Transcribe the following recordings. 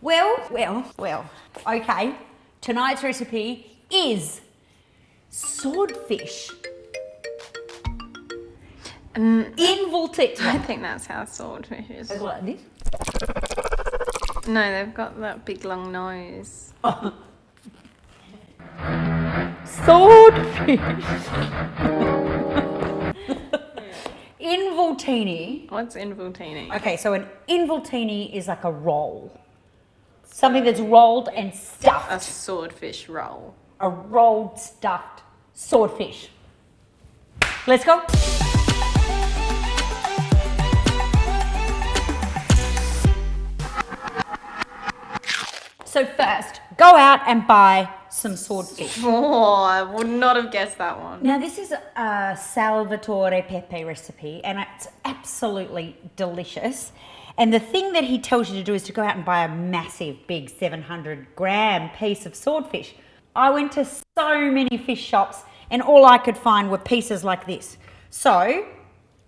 Well. Okay, tonight's recipe is swordfish. Involtini. I think that's how swordfish is. Is it like this? No, they've got that big long nose. Swordfish. Involtini. What's involtini? Okay, so an involtini is like a roll. Something that's rolled and stuffed. A swordfish roll. A rolled, stuffed swordfish. Let's go. So first, go out and buy some swordfish. Oh, I would not have guessed that one. Now this is a Salvatore Pepe recipe and it's absolutely delicious. And the thing that he tells you to do is to go out and buy a massive, big 700-gram piece of swordfish. I went to so many fish shops and all I could find were pieces like this. So,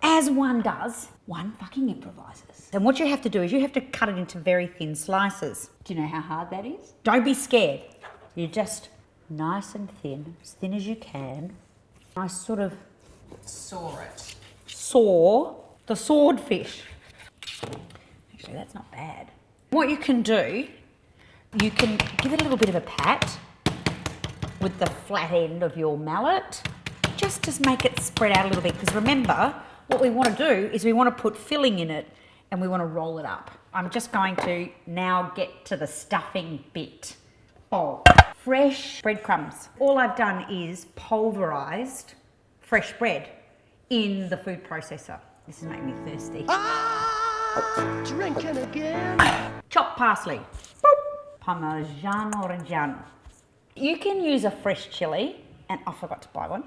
as one does, one fucking improvises. And what you have to do is you have to cut it into very thin slices. Do you know how hard that is? Don't be scared. You're just nice and thin, as thin as you can. I sort of saw the swordfish. Actually, that's not bad. What you can do, you can give it a little bit of a pat with the flat end of your mallet, just to make it spread out a little bit. Because remember, what we want to do is we want to put filling in it and we want to roll it up. I'm just going to now get to the stuffing bit. Oh, fresh breadcrumbs. All I've done is pulverized fresh bread in the food processor. This is making me thirsty. Drinking again. Chopped parsley. Boop. Parmigiano Reggiano. You can use a fresh chili, and I forgot to buy one.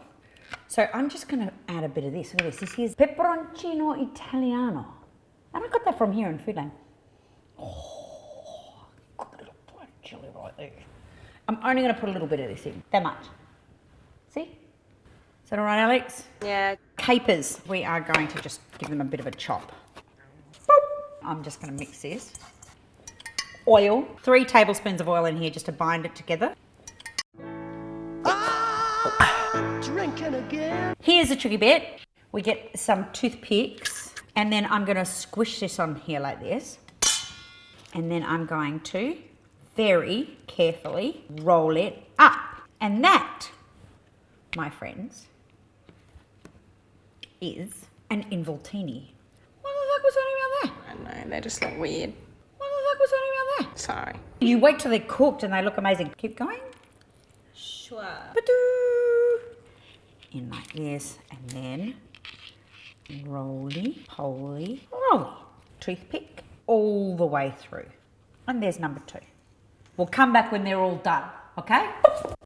So I'm just going to add a bit of this. Look at this. This is peperoncino Italiano. And I got that from here in Foodland. Oh, got a little black chili right there. I'm only going to put a little bit of this in. That much. See? Is that all right, Alex? Yeah. Capers. We are going to just give them a bit of a chop. Boop. I'm just going to mix this. Oil. 3 tablespoons of oil in here just to bind it together. Drinking again. Here's the tricky bit. We get some toothpicks and then I'm going to squish this on here like this. And then I'm going to very carefully roll it up. And that, my friends, is an involtini. What the fuck was talking about that? I know, they just look weird. What the fuck was talking about that? Sorry. You wait till they're cooked and they look amazing. Keep going. Sure. Ba-doo. In like this, and then roly poly roly. Toothpick all the way through. And there's number 2. We'll come back when they're all done, okay?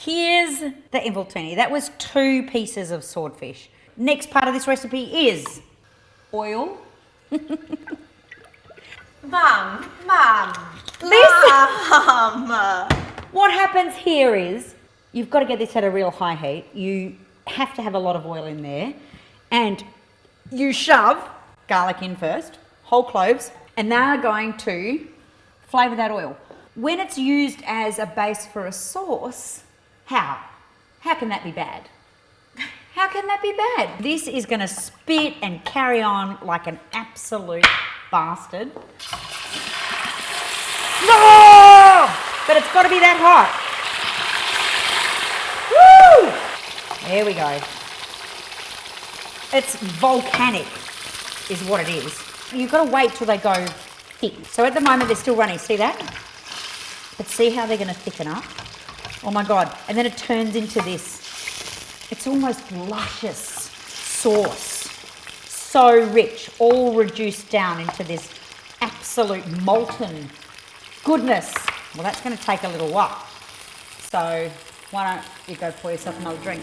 Here's the involtini. That was 2 pieces of swordfish. Next part of this recipe is oil. Mum. Listen. Mum. What happens here is you've got to get this at a real high heat. You have to have a lot of oil in there and you shove garlic in first, whole cloves, and they're going to flavour that oil. When it's used as a base for a sauce, how can that be bad? How can that be bad? This is going to spit and carry on like an absolute bastard. No! But it's got to be that hot. Woo! There we go. It's volcanic is what it is. You've got to wait till they go thick. So at the moment they're still running, see that? But see how they're going to thicken up? Oh my God. And then it turns into this. It's almost luscious sauce. So rich, all reduced down into this absolute molten goodness. Well, that's going to take a little while. So why don't you go pour yourself another drink?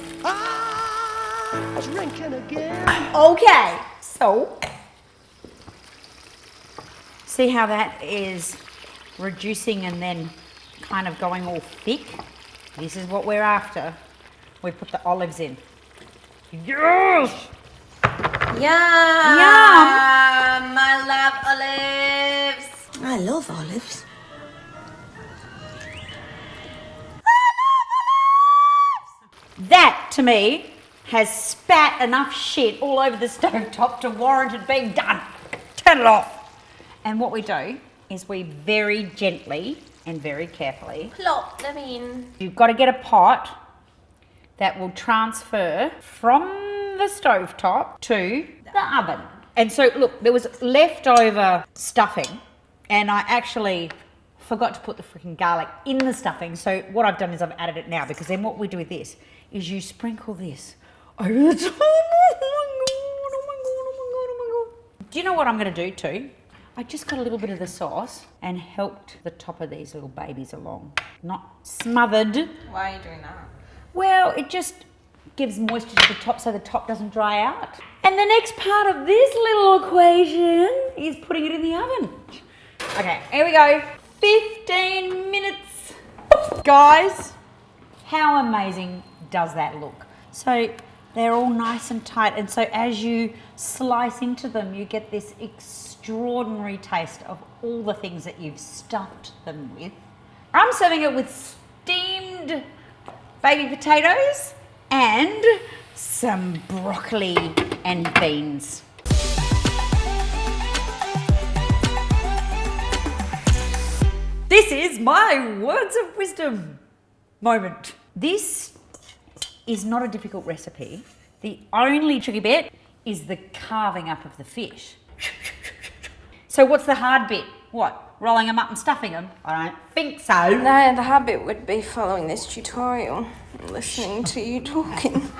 Drinking again. Okay, so see how that is reducing and then kind of going all thick? This is what we're after. We put the olives in. Yes! Yum! I love olives. I love olives. That, to me, has spat enough shit all over the stovetop to warrant it being done. Turn it off. And what we do is we very gently and very carefully Plop them in. you've got to get a pot that will transfer from the stovetop to the oven. And so, look, there was leftover stuffing, and I actually forgot to put the freaking garlic in the stuffing. So what I've done is I've added it now, because then what we do with this is you sprinkle this over the top. Oh my God, oh my God, oh my God, oh my God. Do you know what I'm going to do too? I just got a little bit of the sauce and helped the top of these little babies along. Not smothered. Why are you doing that? Well, it just gives moisture to the top so the top doesn't dry out. And the next part of this little equation is putting it in the oven. Okay, here we go. 15 minutes. Guys, how amazing does that look? So they're all nice and tight, and so as you slice into them, you get this extraordinary taste of all the things that you've stuffed them with. I'm serving it with steamed baby potatoes and some broccoli and beans. This is my words of wisdom moment. This is not a difficult recipe. The only tricky bit is the carving up of the fish. So what's the hard bit? What? Rolling them up and stuffing them? I don't think so. No, the hard bit would be following this tutorial and listening to you talking.